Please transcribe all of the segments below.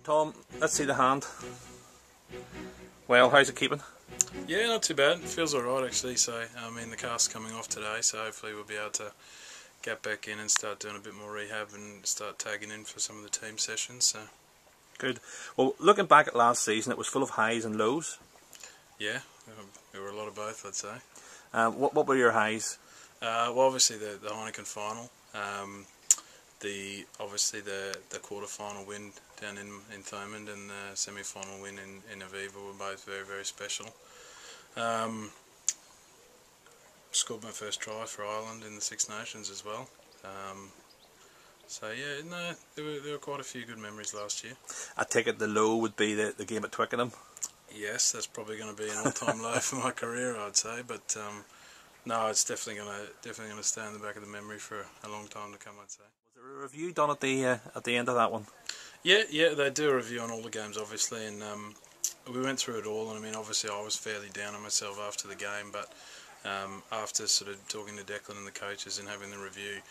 Tom, let's see the hand. Well, how's it keeping? Yeah, not too bad. It feels alright actually. So, I mean, the cast's coming off today, so hopefully we'll be able to get back in and start doing a bit more rehab and start tagging in for some of the team sessions. So. Good. Well, looking back at last season, it was full of highs and lows. Yeah, there were a lot of both, I'd say. What were your highs? Well, obviously the Heineken final. Obviously the quarterfinal win down in Thomond and the semi-final win in Aviva were both very, very special. Scored my first try for Ireland in the Six Nations as well. So yeah, no, there were quite a few good memories last year. I take it the low would be the game at Twickenham. Yes, that's probably going to be an all-time low for my career, I'd say. But no, it's definitely going to stay in the back of the memory for a long time to come, I'd say. Was there a review done at the end of that one? Yeah, they do a review on all the games, obviously, and we went through it all. And I mean, obviously, I was fairly down on myself after the game, but after sort of talking to Declan and the coaches and having the review,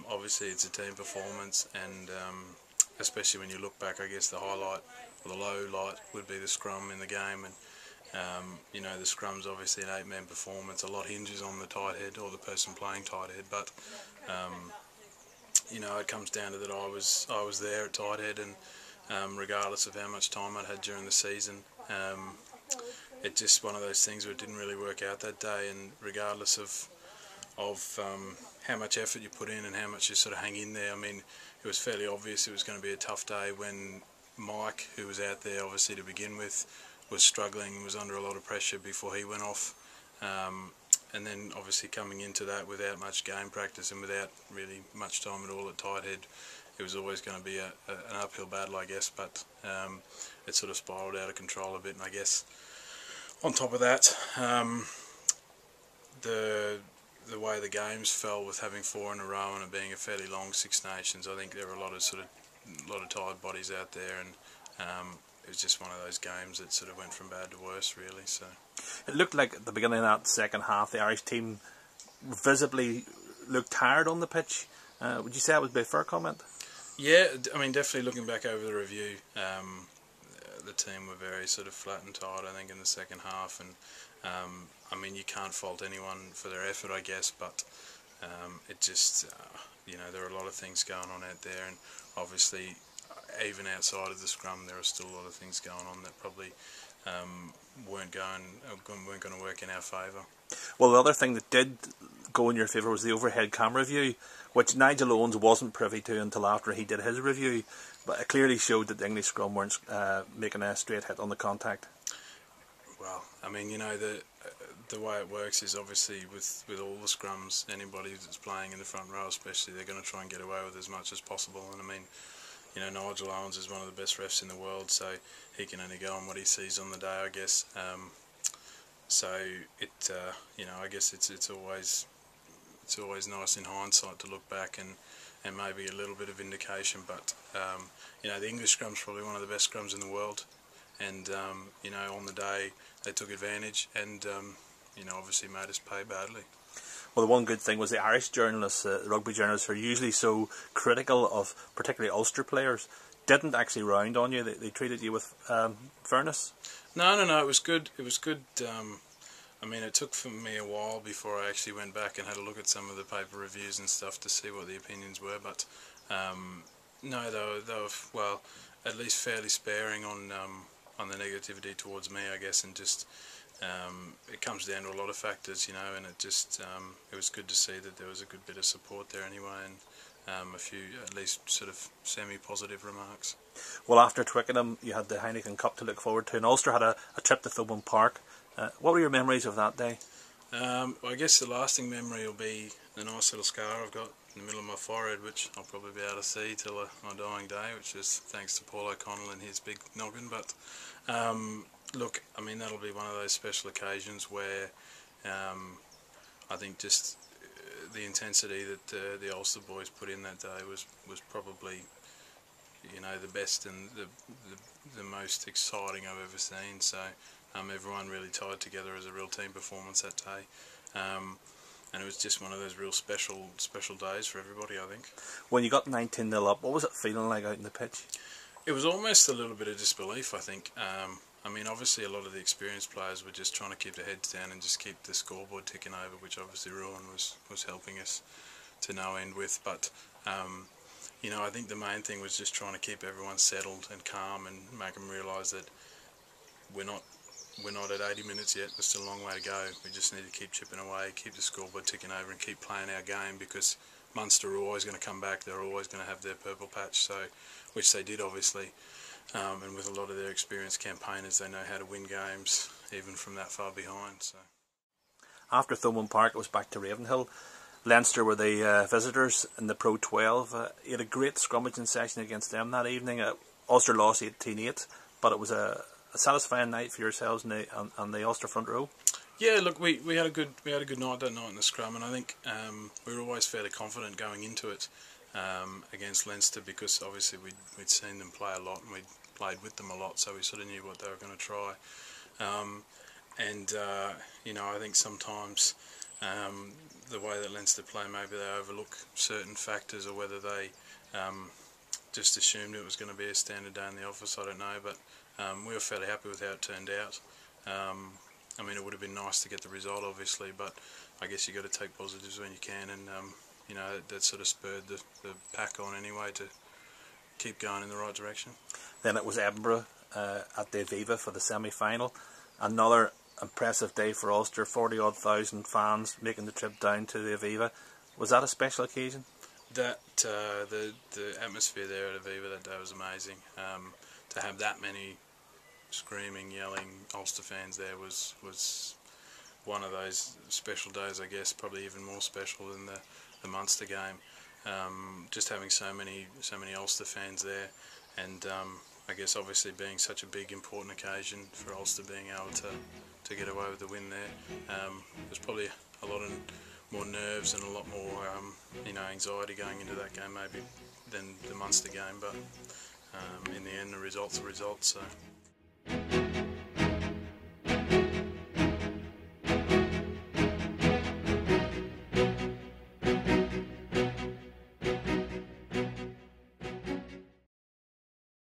obviously it's a team performance, and especially when you look back, I guess the highlight or the low light would be the scrum in the game, and you know, the scrum's obviously an 8-man performance. A lot hinges on the tight head or the person playing tight head, but you know, it comes down to that I was there at tight head, and regardless of how much time I'd had during the season, it's just one of those things where it didn't really work out that day, and regardless of how much effort you put in and how much you sort of hang in there, I mean, it was fairly obvious it was going to be a tough day when Mike, who was out there obviously to begin with, was struggling, was under a lot of pressure before he went off, and then obviously coming into that without much game practice and without really much time at all at tight head, it was always going to be an uphill battle, I guess, but it sort of spiralled out of control a bit, and I guess on top of that, the way the games fell with having 4 in a row and it being a fairly long Six Nations, I think there were a lot of tired bodies out there, and it was just one of those games that sort of went from bad to worse, really. So it looked like at the beginning of that second half, the Irish team visibly looked tired on the pitch. Would you say that would be a fair comment? Yeah, I mean, definitely looking back over the review, the team were very sort of flat and tired, I think, in the second half, and I mean, you can't fault anyone for their effort, I guess, but it just, you know, there are a lot of things going on out there, and obviously, even outside of the scrum, there are still a lot of things going on that probably weren't going to work in our favour. Well, the other thing that did go in your favour was the overhead camera view, which Nigel Owens wasn't privy to until after he did his review, but it clearly showed that the English scrum weren't making a straight hit on the contact. Well, I mean, you know, the way it works is obviously with all the scrums, anybody that's playing in the front row especially, they're going to try and get away with as much as possible, and I mean, you know, Nigel Owens is one of the best refs in the world, so he can only go on what he sees on the day, I guess. So it, you know, I guess it's always nice in hindsight to look back and maybe a little bit of indication, but you know, the English scrum's probably one of the best scrums in the world, and you know, on the day they took advantage, and you know, obviously made us pay badly. Well, the one good thing was the Irish journalists, the rugby journalists, who are usually so critical of particularly Ulster players, didn't actually round on you. They treated you with fairness. No, it was good. It was good. I mean, it took for me a while before I actually went back and had a look at some of the paper reviews and stuff to see what the opinions were. But no, they were well, at least fairly sparing on the negativity towards me, I guess, and just. It comes down to a lot of factors, you know, and it just it was good to see that there was a good bit of support there anyway, and a few at least sort of semi-positive remarks. Well, after Twickenham, you had the Heineken Cup to look forward to, and Ulster had a trip to Thomond Park. What were your memories of that day? Well, I guess the lasting memory will be the nice little scar I've got in the middle of my forehead, which I'll probably be able to see till my dying day, which is thanks to Paul O'Connell and his big noggin. But look, I mean, that'll be one of those special occasions where I think just the intensity that the Ulster boys put in that day was probably, you know, the best and the most exciting I've ever seen. So everyone really tied together as a real team performance that day, and it was just one of those real special days for everybody, I think. When you got 19-0 up, what was it feeling like out in the pitch? It was almost a little bit of disbelief, I think. I mean, obviously a lot of the experienced players were just trying to keep their heads down and just keep the scoreboard ticking over, which obviously Rowan was helping us to no end with. But you know, I think the main thing was just trying to keep everyone settled and calm and make them realise that we're not at 80 minutes yet. There's still a long way to go. We just need to keep chipping away, keep the scoreboard ticking over, and keep playing our game, because Munster are always going to come back. They're always going to have their purple patch, so which they did obviously. And with a lot of their experienced campaigners, they know how to win games even from that far behind. So after Thomond Park, it was back to Ravenhill. Leinster were the visitors in the Pro 12. You had a great scrummaging session against them that evening. Ulster lost 18-8, but it was a satisfying night for yourselves on the Ulster front row. Yeah, look, we had a good night that night in the scrum, and I think we were always fairly confident going into it against Leinster, because obviously we'd seen them play a lot and we'd played with them a lot, so we sort of knew what they were going to try. You know, I think sometimes the way that Leinster play, maybe they overlook certain factors, or whether they just assumed it was going to be a standard day in the office, I don't know, but we were fairly happy with how it turned out. I mean, it would have been nice to get the result, obviously, but I guess you got to take positives when you can, and you know, that sort of spurred the pack on anyway to keep going in the right direction. Then it was Edinburgh at the Aviva for the semi-final. Another impressive day for Ulster. 40-odd thousand fans making the trip down to the Aviva. Was that a special occasion? That the atmosphere there at Aviva that day was amazing. To have that many screaming, yelling Ulster fans there was one of those special days, I guess, probably even more special than the Munster game. Just having so many Ulster fans there, and I guess obviously being such a big important occasion for Ulster being able to get away with the win there. There's probably a lot of more nerves and a lot more you know, anxiety going into that game maybe than the Munster game, but in the end the result's a result. So.